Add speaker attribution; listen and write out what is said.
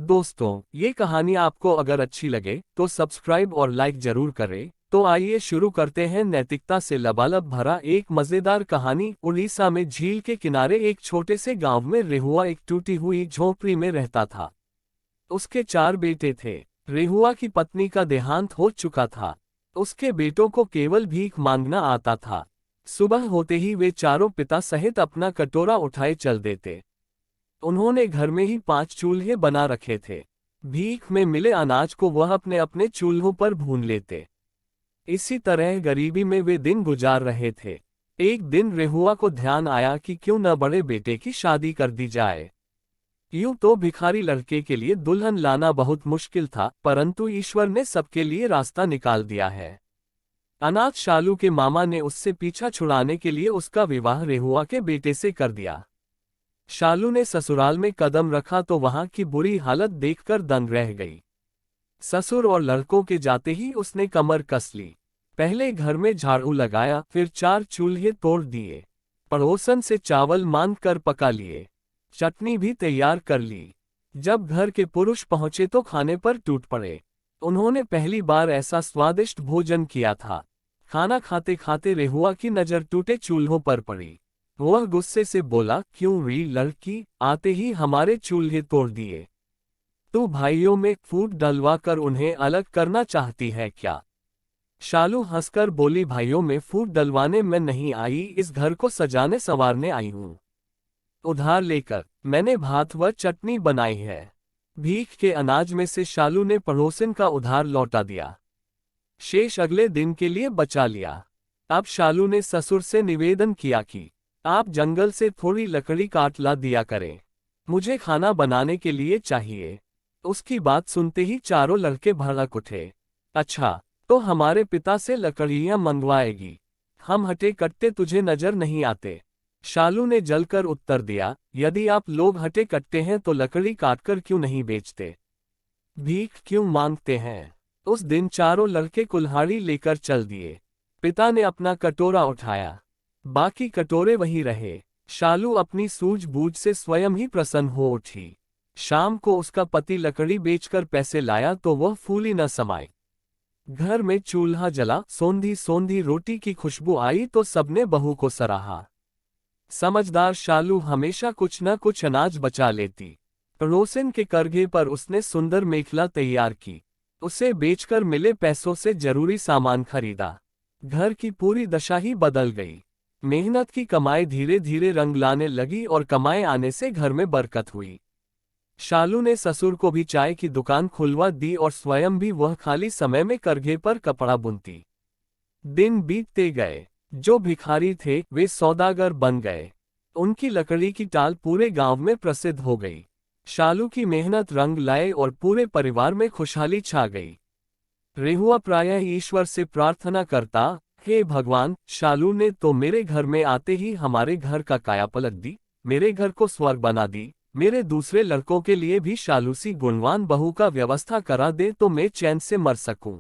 Speaker 1: दोस्तों, ये कहानी आपको अगर अच्छी लगे तो सब्सक्राइब और लाइक जरूर करें। तो आइए शुरू करते हैं। नैतिकता से लबालब भरा एक मजेदार कहानी। उड़ीसा में झील के किनारे एक छोटे से गांव में रेहुआ एक टूटी हुई झोंपड़ी में रहता था। उसके 4 बेटे थे। रेहुआ की पत्नी का देहांत हो चुका था। उसके बेटों को केवल भीख मांगना आता था। सुबह होते ही वे चारों पिता सहित अपना कटोरा उठाए चल देते। उन्होंने घर में ही 5 चूल्हे बना रखे थे। भीख में मिले अनाज को वह अपने अपने चूल्हों पर भून लेते। इसी तरह गरीबी में वे दिन गुजार रहे थे। एक दिन रेहुआ को ध्यान आया कि क्यों न बड़े बेटे की शादी कर दी जाए। यूं तो भिखारी लड़के के लिए दुल्हन लाना बहुत मुश्किल था, परंतु ईश्वर ने सबके लिए रास्ता निकाल दिया है। अनाथ शालू के मामा ने उससे पीछा छुड़ाने के लिए उसका विवाह रेहुआ के बेटे से कर दिया। शालू ने ससुराल में कदम रखा तो वहां की बुरी हालत देखकर दंग रह गई। ससुर और लड़कों के जाते ही उसने कमर कस ली। पहले घर में झाड़ू लगाया, फिर 4 चूल्हे तोड़ दिए। पड़ोसन से चावल मांग कर पका लिए। चटनी भी तैयार कर ली। जब घर के पुरुष पहुंचे तो खाने पर टूट पड़े। उन्होंने पहली बार ऐसा स्वादिष्ट भोजन किया था। खाना खाते खाते रेहुआ की नजर टूटे चूल्हों पर पड़ी। वह गुस्से से बोला, क्यों री लड़की, आते ही हमारे चूल्हे तोड़ दिए। तू भाइयों में फूट डलवा कर उन्हें अलग करना चाहती है क्या? शालू हंसकर बोली, भाइयों में फूट डलवाने में नहीं आई, इस घर को सजाने संवारने आई हूँ। उधार लेकर मैंने भात व चटनी बनाई है। भीख के अनाज में से शालू ने पड़ोसन का उधार लौटा दिया। शेष अगले दिन के लिए बचा लिया। अब शालू ने ससुर से निवेदन किया कि आप जंगल से थोड़ी लकड़ी काट ला दिया करें। मुझे खाना बनाने के लिए चाहिए। उसकी बात सुनते ही चारों लड़के भड़क उठे। अच्छा, तो हमारे पिता से लकड़ियां मंगवाएगी। हम हटे कट्टे तुझे नजर नहीं आते? शालू ने जलकर उत्तर दिया, यदि आप लोग हटे कट्टे हैं तो लकड़ी काटकर क्यों नहीं बेचते? भीख क्यों मांगते हैं? उस दिन चारों लड़के कुल्हाड़ी लेकर चल दिए। पिता ने अपना कटोरा उठाया, बाकी कटोरे वही रहे। शालू अपनी सूझबूझ से स्वयं ही प्रसन्न हो उठी। शाम को उसका पति लकड़ी बेचकर पैसे लाया तो वह फूली न समाई। घर में चूल्हा जला, सोंधी सोंधी रोटी की खुशबू आई तो सबने बहू को सराहा। समझदार शालू हमेशा कुछ न कुछ अनाज बचा लेती। पड़ोसन के करघे पर उसने सुंदर मेखला तैयार की। उसे बेचकर मिले पैसों से जरूरी सामान खरीदा। घर की पूरी दशा ही बदल गई। मेहनत की कमाई धीरे धीरे रंग लाने लगी और कमाए आने से घर में बरकत हुई। शालू ने ससुर को भी चाय की दुकान खुलवा दी और स्वयं भी वह खाली समय में करघे पर कपड़ा बुनती। दिन बीतते गए। जो भिखारी थे वे सौदागर बन गए। उनकी लकड़ी की टाल पूरे गांव में प्रसिद्ध हो गई। शालू की मेहनत रंग लाए और पूरे परिवार में खुशहाली छा गई। रेहुआ प्रायः ईश्वर से प्रार्थना करता, हे भगवान, शालू ने तो मेरे घर में आते ही हमारे घर का कायापलट दी, मेरे घर को स्वर्ग बना दी। मेरे दूसरे लड़कों के लिए भी शालू सी गुणवान बहू का व्यवस्था करा दे तो मैं चैन से मर सकूं।